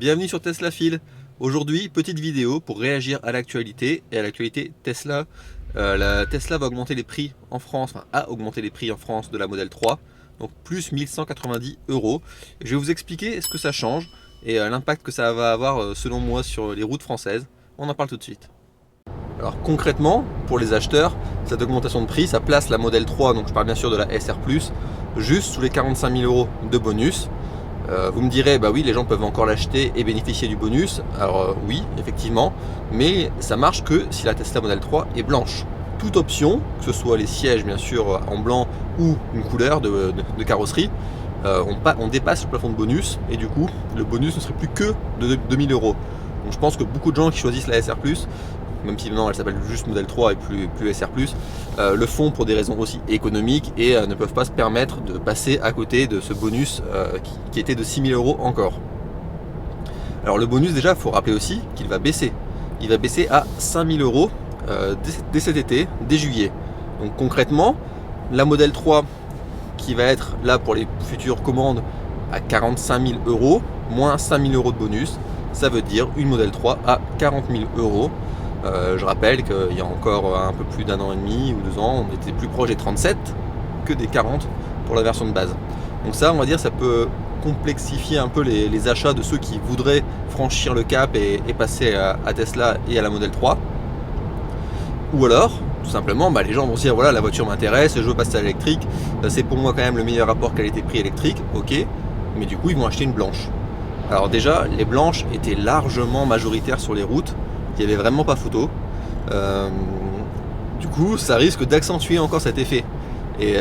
Bienvenue sur Tesla Fil. Aujourd'hui, petite vidéo pour réagir à l'actualité et à l'actualité Tesla. La Tesla va augmenter les prix en France, enfin a augmenté les prix en France de la Model 3, donc plus 1190 €. Je vais vous expliquer ce que ça change et l'impact que ça va avoir selon moi sur les routes françaises. On en parle tout de suite. Alors concrètement, pour les acheteurs, cette augmentation de prix, ça place la Model 3, donc je parle bien sûr de la SR+, juste sous les 45 000 € de bonus. Vous me direz, bah oui, les gens peuvent encore l'acheter et bénéficier du bonus. Alors oui, effectivement, mais ça marche que si la Tesla Model 3 est blanche. Toute option, que ce soit les sièges bien sûr en blanc ou une couleur de carrosserie, on dépasse le plafond de bonus et du coup, le bonus ne serait plus que de 2000 €. Donc je pense que beaucoup de gens qui choisissent la SR+, même si maintenant elle s'appelle juste Model 3 et plus SR+, le font pour des raisons aussi économiques et ne peuvent pas se permettre de passer à côté de ce bonus qui était de 6000 € encore. Alors le bonus déjà, il faut rappeler aussi qu'il va baisser. Il va baisser à 5000 € dès cet été, dès juillet. Donc concrètement, la Model 3 qui va être là pour les futures commandes à 45 000 €, moins 5000 € de bonus, ça veut dire une Model 3 à 40 000 €. Je rappelle qu'il y a encore un peu plus d'1 an et demi ou 2 ans, on était plus proche des 37 que des 40 pour la version de base. Donc ça, on va dire, ça peut complexifier un peu les achats de ceux qui voudraient franchir le cap et passer à Tesla et à la Model 3. Ou alors, tout simplement, les gens vont se dire, voilà, la voiture m'intéresse, je veux passer à l'électrique, c'est pour moi quand même le meilleur rapport qualité-prix électrique, ok, mais du coup, ils vont acheter une blanche. Alors déjà, les blanches étaient largement majoritaires sur les routes, il n'y avait vraiment pas photo. Du coup, ça risque d'accentuer encore cet effet. Et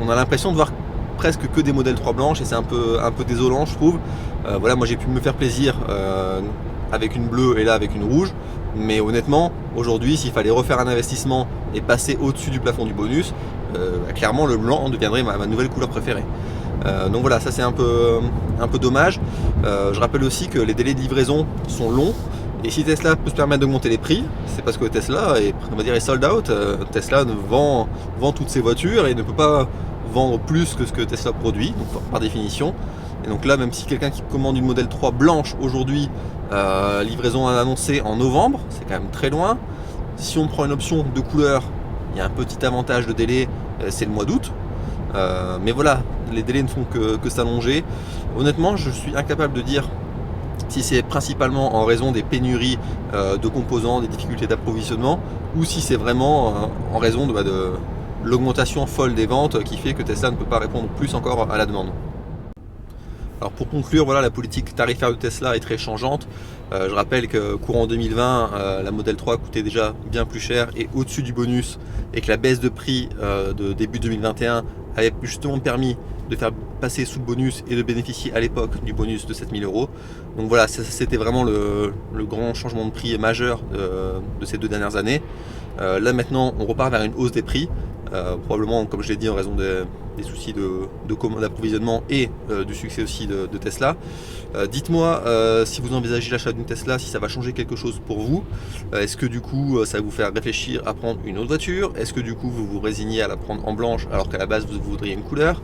on a l'impression de voir presque que des modèles 3 blanches et c'est un peu désolant, je trouve. Voilà, moi j'ai pu me faire plaisir avec une bleue et là avec une rouge. Mais honnêtement, aujourd'hui, s'il fallait refaire un investissement et passer au-dessus du plafond du bonus, clairement le blanc deviendrait ma nouvelle couleur préférée. Donc voilà, ça c'est un peu dommage. Je rappelle aussi que les délais de livraison sont longs. Et si Tesla peut se permettre d'augmenter les prix, c'est parce que Tesla est sold out. Tesla vend toutes ses voitures et ne peut pas vendre plus que ce que Tesla produit, donc par définition. Et donc là, même si quelqu'un qui commande une Model 3 blanche aujourd'hui, livraison annoncée en novembre, c'est quand même très loin. Si on prend une option de couleur, il y a un petit avantage de délai, c'est le mois d'août. Mais voilà, les délais ne font que s'allonger. Honnêtement, je suis incapable de dire si c'est principalement en raison des pénuries de composants, des difficultés d'approvisionnement, ou si c'est vraiment en raison de l'augmentation folle des ventes qui fait que Tesla ne peut pas répondre plus encore à la demande. Alors pour conclure, voilà, la politique tarifaire de Tesla est très changeante. Je rappelle que courant 2020, la Model 3 coûtait déjà bien plus cher et au-dessus du bonus, et que la baisse de prix de début 2021 avait justement permis de faire passer sous le bonus et de bénéficier à l'époque du bonus de 7000 €. Donc voilà, c'était vraiment le grand changement de prix majeur de ces 2 dernières années. Là maintenant, on repart vers une hausse des prix, probablement, comme je l'ai dit, en raison des soucis d'approvisionnement et du succès aussi de Tesla. Dites-moi si vous envisagez l'achat d'une Tesla, si ça va changer quelque chose pour vous. Est-ce que du coup ça va vous faire réfléchir à prendre une autre voiture? Est-ce que du coup vous vous résignez à la prendre en blanche alors qu'à la base vous voudriez une couleur?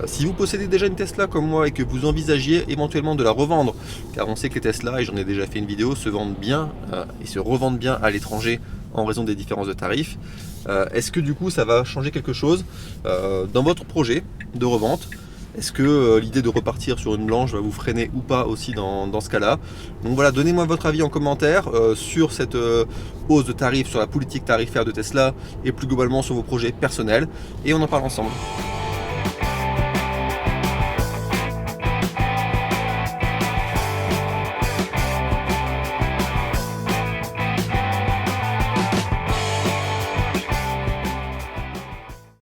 Si vous possédez déjà une Tesla comme moi et que vous envisagiez éventuellement de la revendre, car on sait que les Tesla, et j'en ai déjà fait une vidéo, se vendent bien et se revendent bien à l'étranger en raison des différences de tarifs, est-ce que du coup ça va changer quelque chose dans votre projet de revente? Est-ce que l'idée de repartir sur une blanche va vous freiner ou pas aussi dans ce cas-là? Donc voilà, donnez-moi votre avis en commentaire sur cette hausse de tarifs, sur la politique tarifaire de Tesla et plus globalement sur vos projets personnels et on en parle ensemble.